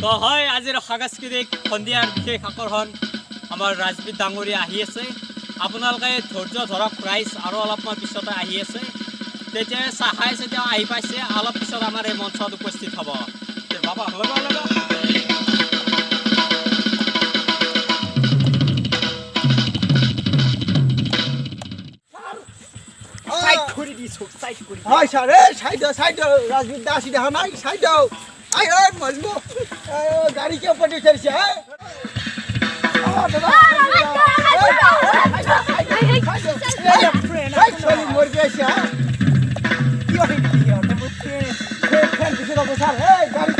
তো হয় আজিৰ সাংস্কৃতিক সন্ধিয়াৰ বিশেষ আকৰ্ষণ আমাৰ ৰাজবিৰ ডাঙৰীয়া আহি আছে আপোনালোকে ধৈৰ্য ধৰক ৰাইজ আৰু অলপমান পিছতে আহি আছে তেতিয়া চাহাই যেতিয়া আহি পাইছে অলপ পিছত আমাৰ এই মঞ্চত উপস্থিত হ'ব বাবা Hi, sir. Side, Rajbir Das is here. Side. I heard Mazmo. Gari ke upar chal se hai. Sorry, mor gaya se hai. Kya hai diya? Fan pise ka bosar. Hey, gari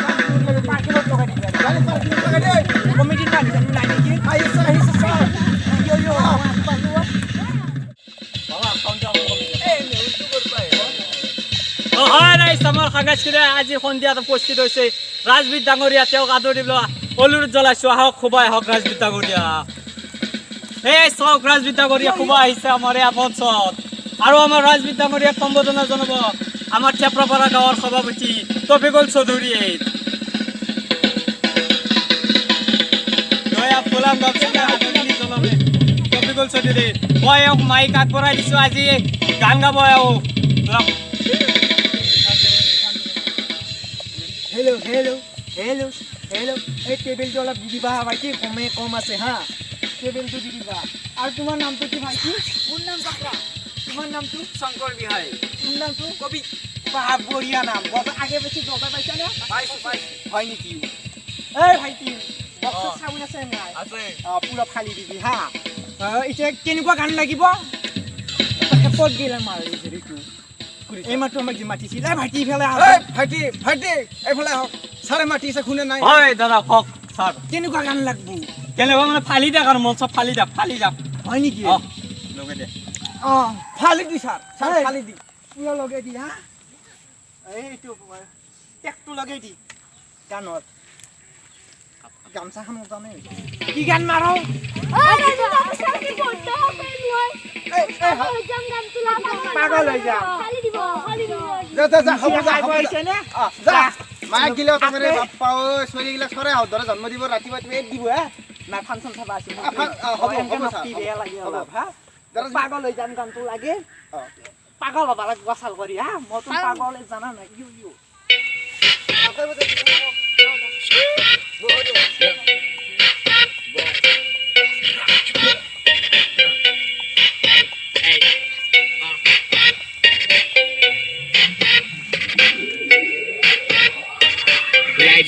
parking lot loga diya. Gari parking lot loga diya. Committee na diya. Nai ki. Hi, sir. Yo. Baba, count down. হয় নাই আমাৰ সাংস্কৃতিক আজি সন্ধিয়াত উপস্থিত হৈছে ৰাজবিৰ ডাঙৰীয়া তেওঁক আদৰি লোৱা অনুৰোধ জনাইছো আহক খুবাই আহক ৰাজবিৰ ডাঙৰীয়া এই চক ৰাজবিৰ ডাঙৰীয়া খুবা আহিছে আমাৰ এই মঞ্চত আৰু আমাৰ ৰাজবিৰ ডাঙৰীয়াক সম্বোধনা জনাব আমাৰ চেপ্ৰাপাৰা গাঁৱৰ সভাপতি তফিকুল চৌধুৰীয়ে তফিকুল চৌধুৰী মই মাইক আগবঢ়াই দিছো আজি গান গাব Hello. Hey, table to all diba bhai kome ase ha. Table to diba. Ar tumar naam to ki bhai ki? Mon naam Sakra. Tumar naam to Shankar Bihai. Tumar naam to Kobi. Bah boriya naam. Boto age bechi jota paisa na? Pai. Bhai ni ki? Hey bhai ki. Box saun ase nai? Ase. Pura khali dibi ha. Ite kenukwa gan lagibo? Effort gila mari ritu. এই মাত্ৰ আমাক যি মাতিছিল এই ভাইটি ফেলে ভাইটি এইফালে আহক ছাৰে মাতিছে শুনে নাই হয় দাদা কওক ছাৰ কেনেকুৱা গান লাগব কেনেকুৱা মানে ফালি দা কাৰণ মঞ্চ ফালি দা হয় নেকি লগে দে ফালি দি ছাৰ ফালি দি পুৰা লগে দি হা এইটো টেকটো লগে দি গানত গামছাখন উঠানে কি গান মাৰো পাগল হৈ যাম যা হ'ব যা মাইক গিলা তোমাৰে বাপ্পা ঐ চলি গিলা ছৰে হাও ধৰে জন্ম দিব ৰাতিপুৱা তুমি এক দিব হা না ফাংচন চাবা আছে হ'ব ছাৰ বেয়া লাগে অলপ হা পাগল হৈ যাম গানটো লাগে পাগল হ'ব লাগে গছাল কৰি হা মইতো পাগল জানা নাই ইউ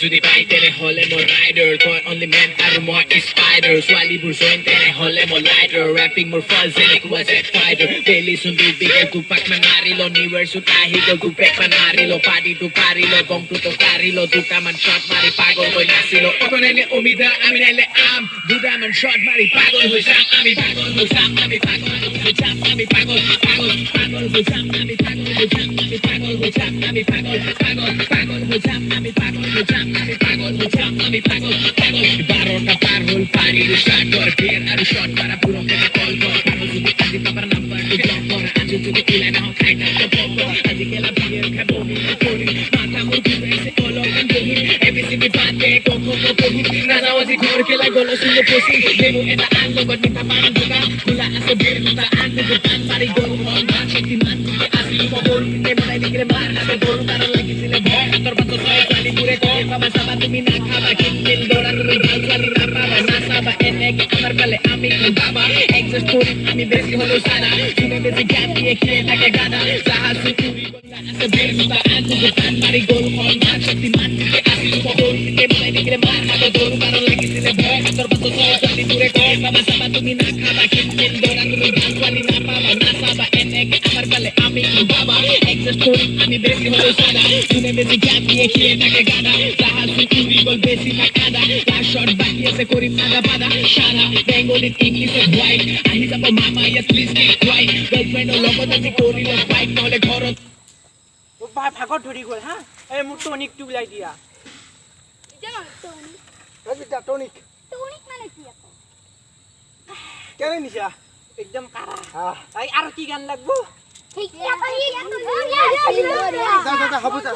যদি পাই তেনে হলে মই ৰাইডাৰ তই অনলি মেন আৰু মই স্পাইডাৰ ছোৱালীবোৰ জইন তেনে হলে মই লাইডাৰ ৰেপিং মোৰ ফাৰ্ষ্ট যেনেকুৱা জেট ফাইটাৰ বেলি চুন্দু বিগে দুপাক মান মাৰিল নিউৰ চুট আহি গ'ল দুপেক মান মাৰিল পাৰ্টিটো পাৰিল বমটোতো পাৰিল দুটামান শ্বট মাৰি পাগল হৈ নাচিল অকণেলে অমিতা আমি নাইলে আম দুটামান শ্বট মাৰি পাগল হৈ যাম আমি পাগল হৈ যাম আমি পাগল হৈ যাম আমি পাগল হৈ যাম আমি পাগল হৈ যাম আমি পাগল হৈ যাম আমি পাগল হৈ যাম আমি পাগল হৈ যাম আমি পাগল বারোটা পার হল পানির স্টার্ট কর ফের আর শট মারা পুরো থেকে কল কর পাগল যদি আজি বাবার নাম্বার টু ব্লক কর আজ যদি ইলা না খাইটা তো পপ কর আজি গেলা বিয়ের খাবো করি মাথা মোর ঘুরেছে অলকান বহি এবিসিডি বাতে কোকো কহি রাজাওয়াজি ঘর খেলা গলো সুন্দর পসি দেবো এটা আনলো গটি পাপান দুকা খুলা আছে বের দুটা আনলো দুটান মারি গোল হল না শক্তিমান আসি খবর তে মলাই দিকে মার না গোল কারণ লাগিছিল ভয় তোর বাত ছয় চালি পুরে কই বাবা সাবা তুমি না খাবা কিল দৌড়া তুমি গাল চালি না পাবা না সাবা এনে আমার কালে আমি বাবা এক্সেস করি আমি বেশি হলো সারা শুনে বেশি জ্ঞান দিয়ে খেয়ে থাকে গাদা সাহস চুরি গঙ্গা আছে বের দুটা আনলো দুটান মারি গোল হল না শক্তিমান আসি খবর তে মলাই দিকে মার না গোল কারণ লাগিছিল ভয় তোর বাত ছয় চালি পুরে কই বাবা সাবা তুমি না খাবা কিল দৌড়া তুমি গাল চালি না পাবা না সাবা এনে আমার কালে আমি বাবা এক্সেস করি আমি বেশি হলো সারা শুনে বেশি জ্ঞান দিয়ে খেয়ে থাকে গাদা সাহস চুরি গল বেশি না কাদা লাস্ট শট বাকি আছে করি পাদা পাদা সারা বেঙ্গলি ইংলিশে হোয়াইট আহি যাব মামা yes please get right girlfriend ও লগত আজি করি লগ বাইক নহলে ঘৰত ও ভাগত ধৰি গ'ল হা এই মোৰ টনিকটো উলাই দিয়া জানো টনিক ৰবিতা টনিক মানে কি আকৌ কেনে নিছা একদম কাৰা আৰু কি গান লাগব ঠিকিয়া পাৰি যা হ'ব যা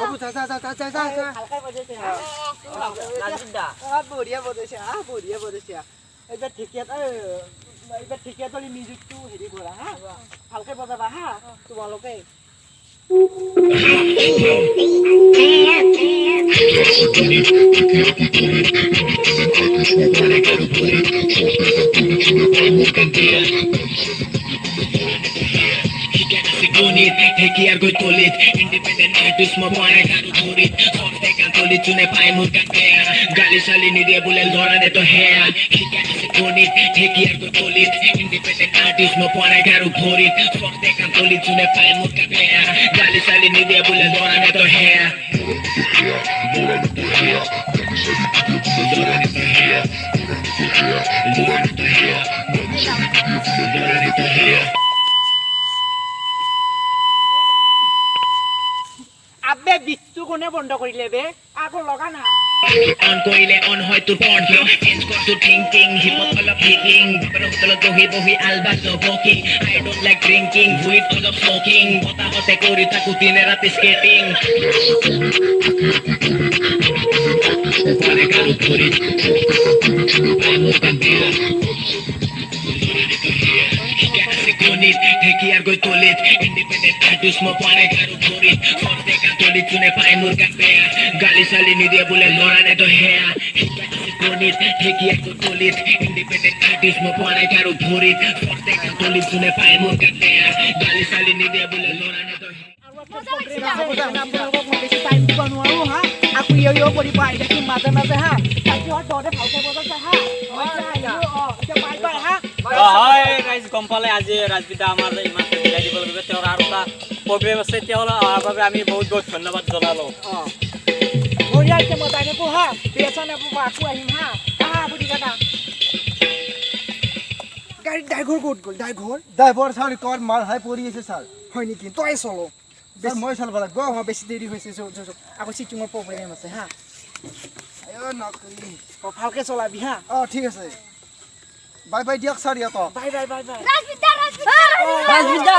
হালকা বজাইছে বঢ়িয়া বজাইছে এইবাৰ ঠিকিয়াত মিউজিকটো হেৰি কৰা হা ভালকে বজাবা হা তোমালোকে Unit, Hekiar go tolit, independent artist mo pare karu dhurit, sorte ka tolit chune pai murka kaya, gali sali ni de bulel dhora de to hair, Hekiar se unit, Hekiar go tolit, independent artist mo pare karu dhurit, sorte ka tolit chune pai murka kaya, gali sali ni de bulel dhora de to hair. আবে বিটটো কোনে বন্ধ কৰিলে বে আকৌ লগা না On koile on hoy tu porn flow, change kor tu thinking, hip hop all of kicking, pero tolo bohi alba no walking, I don't like drinking, weed all of smoking, bota hote kori taku dine rati skating. Pare karu dhurit, pai murka kaya. Unit, Hekiar go tolit, independent artist mo pare karu dhurit, sorte ka tolit chune pai murka kaya, gali sali ni de bulel dhora de to hair. Unit, Hekiar go tolit, independent artist mo pare karu dhurit, sorte ka tolit chune pai murka kaya, gali sali ni de bulel dhora de to hair. আপোনালোকক মই বেছি time দিব নোৱাৰো হা আকৌ ইয় কৰিব আহি মাজে মাজে হা তাকিহঁত দৰে ভালকে বজাইছে হা এতিয়া বাই হা হয় গাইজ গম পালে আজি ৰাজবিদ্যা আমাৰ ইমান মিলাই দিব লাগিব তেওঁৰ আৰু এটা প্ৰগ্ৰেম আছে তেওঁৰ অহাৰ বাবে আমি বহুত বহুত ধন্যবাদ জনালোঁ বঢ়িয়া এতিয়া মই যাই থাকোঁ হা বেচা নাপাব আকৌ আহিম হা বুজি কাটা গাড়ীত ড্ৰাইভাৰ ক'ত গ'ল ড্ৰাইভাৰ ছাৰ কৰ মাল হাই পৰি আছে ছাৰ হয় নেকি তই চলো ছাৰ মই চলাব লাগিব বেছি দেৰি হৈছে আকৌ চিটিঙৰ প্ৰব্লেম আছে হা নকৰি ভালকে চলাবি হা ঠিক আছে বাই বাই দিয়ক ছাৰ ইয়াত বাই ৰাজবিদ্যা